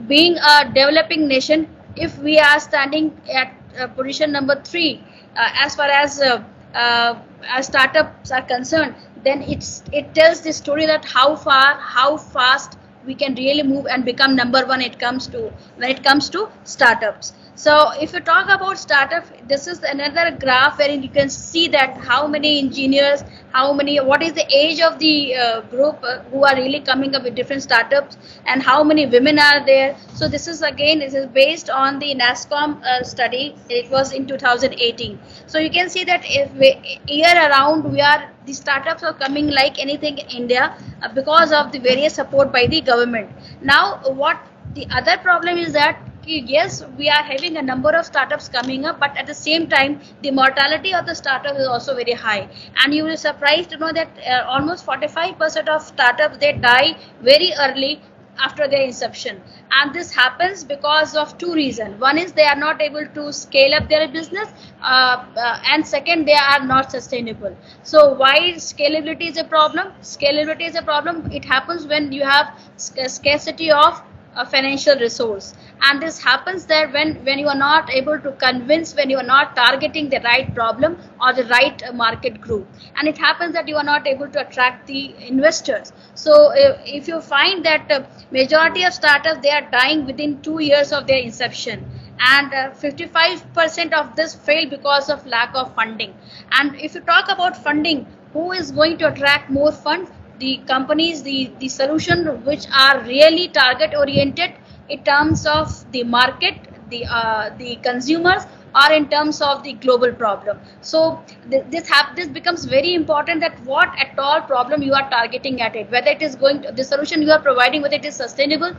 being a developing nation, if we are standing at position number 3 as far as startups are concerned, then it tells the story that how fast we can really move and become number 1 when it comes to startups. So if you talk about startup, this is another graph wherein you can see that how many engineers, what is the age of the group who are really coming up with different startups, and how many women are there. So this is based on the NASSCOM study. It was in 2018. So you can see that if year around the startups are coming like anything in India because of the various support by the government. Now, what the other problem is that, yes, we are having a number of startups coming up, but at the same time, the mortality of the startups is also very high. And you will be surprised to know that almost 45% of startups, they die very early after their inception. And this happens because of 2 reasons. One is they are not able to scale up their business, and second, they are not sustainable. So why scalability is a problem? Scalability is a problem. It happens when you have scarcity of a financial resource, and this happens that when you are not able to convince, when you are not targeting the right problem or the right market group, and it happens that you are not able to attract the investors. So if you find that majority of startups, they are dying within 2 years of their inception, and 55% of this fail because of lack of funding. And if you talk about funding, who is going to attract more funds? The companies, the solution which are really target oriented in terms of the market, the consumers, or in terms of the global problem. So this becomes very important, that what at all problem you are targeting at it, whether it is the solution you are providing, whether it is sustainable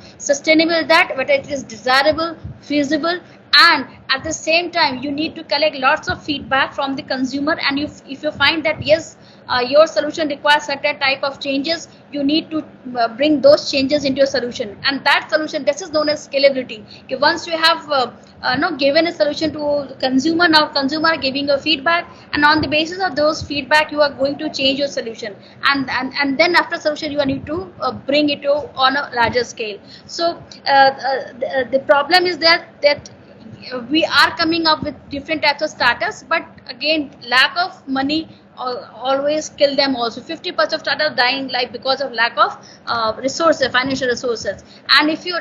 that, whether it is desirable, feasible, and at the same time you need to collect lots of feedback from the consumer. And if you find that yes, your solution requires certain type of changes, you need to bring those changes into your solution. And that solution, this is known as scalability. Okay, once you have given a solution to consumer, now consumer are giving a feedback, and on the basis of those feedback you are going to change your solution, and then after solution you need to bring it to on a larger scale. So the problem is that we are coming up with different types of startups, but again, lack of money always kill them also. 50% of startups dying like because of lack of resources, financial resources. And if you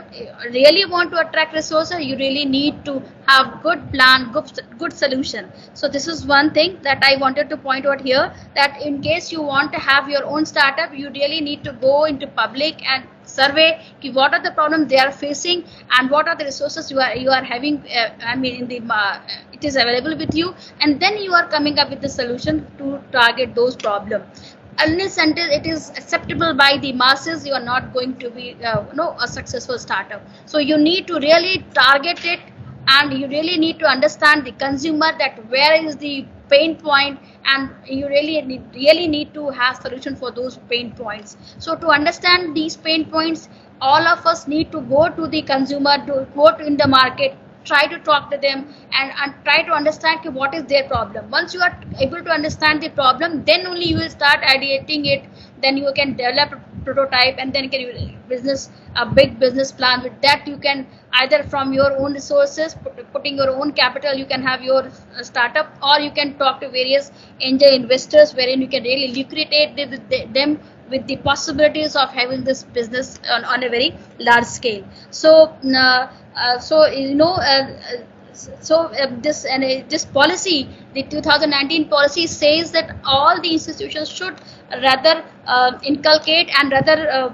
really want to attract resources, you really need to have good plan, good solution. So this is one thing that I wanted to point out here, that in case you want to have your own startup, you really need to go into public and survey what are the problems they are facing and what are the resources you are having I mean in the it is available with you, and then you are coming up with the solution to target those problems. Unless until it is acceptable by the masses, you are not going to be a successful startup. So you need to really target it, and you really need to understand the consumer, that where is the pain point, and you really need to have solution for those pain points. So to understand these pain points, all of us need to go to the consumer, to go to in the market, try to talk to them, and try to understand what is their problem. Once you are able to understand the problem, then only you will start ideating it, then you can develop a prototype, and then can a big business plan. With that, you can either from your own resources, putting your own capital, you can have your startup, or you can talk to various angel investors wherein you can really lucrative them with the possibilities of having this business on a very large scale. So this policy, the 2019 policy, says that all the institutions should rather inculcate and rather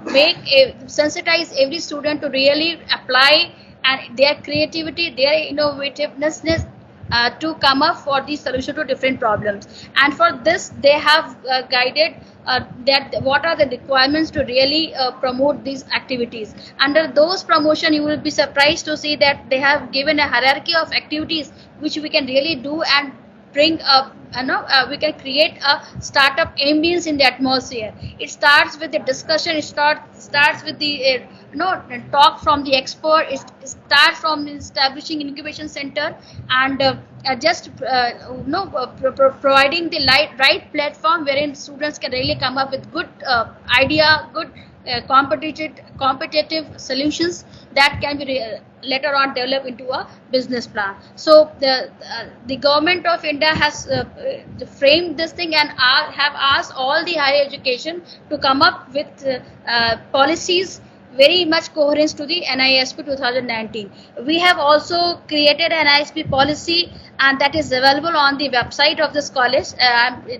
sensitize every student to really apply and their creativity, their innovativeness to come up for the solution to different problems. And for this, they have guided that what are the requirements to really promote these activities. Under those promotion, you will be surprised to see that they have given a hierarchy of activities which we can really do and bring up. We can create a startup ambience in the atmosphere. It starts with the discussion. It starts with the talk from the expert. It starts from establishing incubation center and providing the right platform wherein students can really come up with good idea, good competitive solutions that can be later on developed into a business plan. So the government of India has framed this thing and have asked all the higher education to come up with policies very much coherence to the NISP 2019. We have also created an NISP policy, and that is available on the website of this college.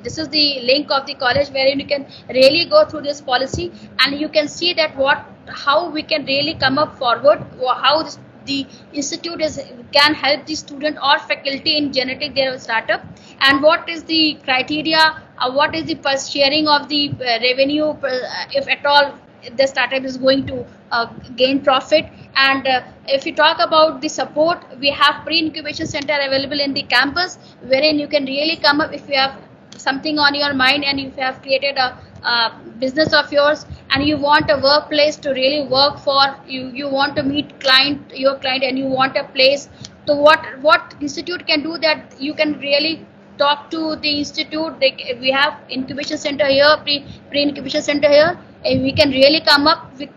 This is the link of the college wherein you can really go through this policy, and you can see that how we can really come up forward, how the institute can help the student or faculty in generating their startup, and what is the criteria, what is the sharing of the revenue, if at all the startup is going to gain profit. And if you talk about the support, we have pre-incubation center available in the campus wherein you can really come up if you have something on your mind and if you have created a business of yours and you want a workplace to really work for, you want to meet your client and you want a place. So what institute can do that, you can really talk to the institute. We have incubation center here, pre-incubation center here, and we can really come up with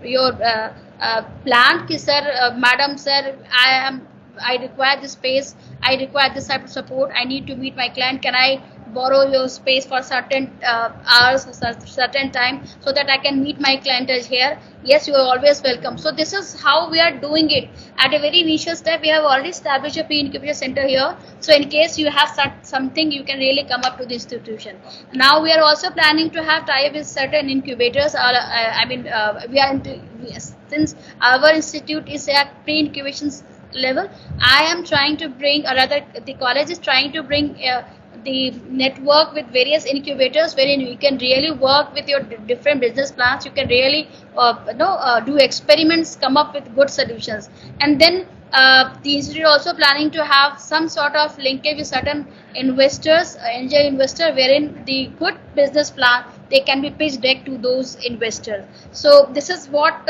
your plan. Ki sir, madam, sir, I require this space, I require this type of support, I need to meet my client, can I borrow your space for certain hours, certain time, so that I can meet my clientele here? Yes, you are always welcome. So this is how we are doing it. At a very initial step, we have already established a pre-incubation center here. So in case you have something, you can really come up to the institution. Now we are also planning to have tie-up with certain incubators. Since our institute is at pre-incubation level, I am trying to bring, or rather the college is trying to bring the network with various incubators wherein you can really work with your different business plans. You can really do experiments, come up with good solutions. And then the institute also planning to have some sort of linkage with certain investors, angel investor, wherein the good business plan, they can be pitched direct to those investors. So this is what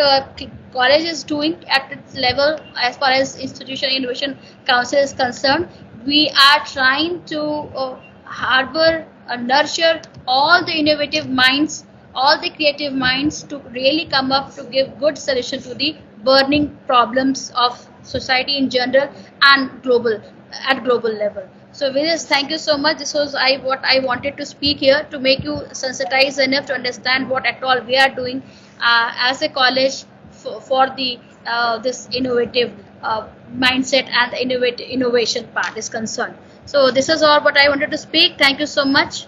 college is doing at its level as far as Institutional Innovation Council is concerned. We are trying to harbor and nurture all the innovative minds, all the creative minds to really come up to give good solution to the burning problems of society in general and at global level. So with this, thank you so much. This was what I wanted to speak here, to make you sensitized enough to understand what at all we are doing as a college for the this innovative mindset and the innovation part is concerned. So this is all what I wanted to speak. Thank you so much.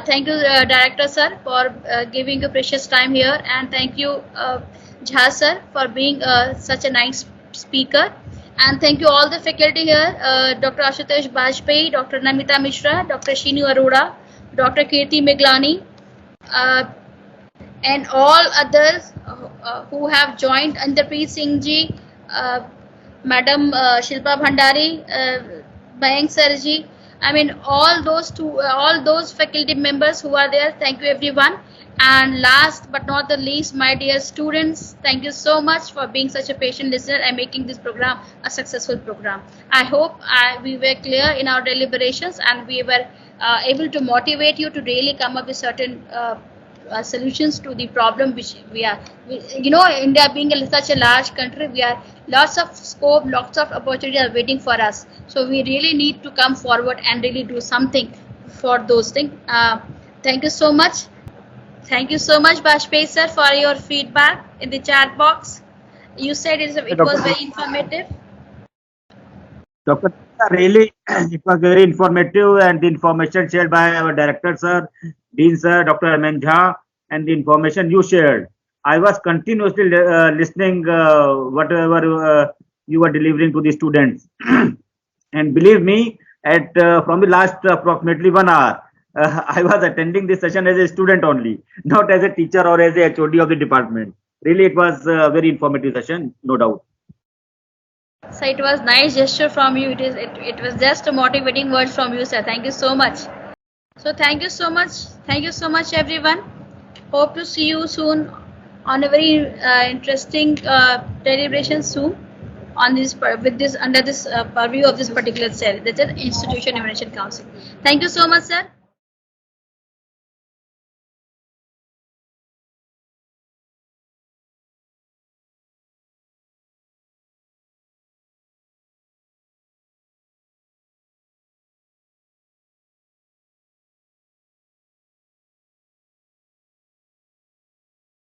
Thank you, Director Sir, for giving your precious time here, and thank you, Jha Sir, for being such a nice speaker. And thank you all the faculty here, Dr. Ashutosh Bajpayee, Dr. Namita Mishra, Dr. Shinu Arora, Dr. Kirti Miglani, uh, and all others who have joined, Andarpreet Singh ji, Madam Shilpa Bhandari, Mayank Sarji. I mean, all those faculty members who are there. Thank you, everyone. And last but not the least, my dear students, thank you so much for being such a patient listener and making this program a successful program. I hope we were clear in our deliberations and we were able to motivate you to really come up with certain solutions to the problem which India being such a large country, we are lots of scope, lots of opportunities are waiting for us. So we really need to come forward and really do something for those things. Thank you so much. Thank you so much, Bajpayee sir, for your feedback in the chat box. You said it was very informative. Dr. Really, it was very informative, and the information shared by our director sir, Dean sir, Dr. M.N. Jha, and the information you shared. I was continuously listening whatever you were delivering to the students. And believe me, from the last approximately 1 hour, I was attending this session as a student only, not as a teacher or as a HOD of the department. Really, it was a very informative session, no doubt. So it was nice gesture from you. It was just a motivating words from you, sir. Thank you so much. So thank you so much. Thank you so much, everyone. Hope to see you soon on a very interesting deliberation soon on this under this purview of this particular cell, that is Institution Innovation Council. Thank you so much, sir.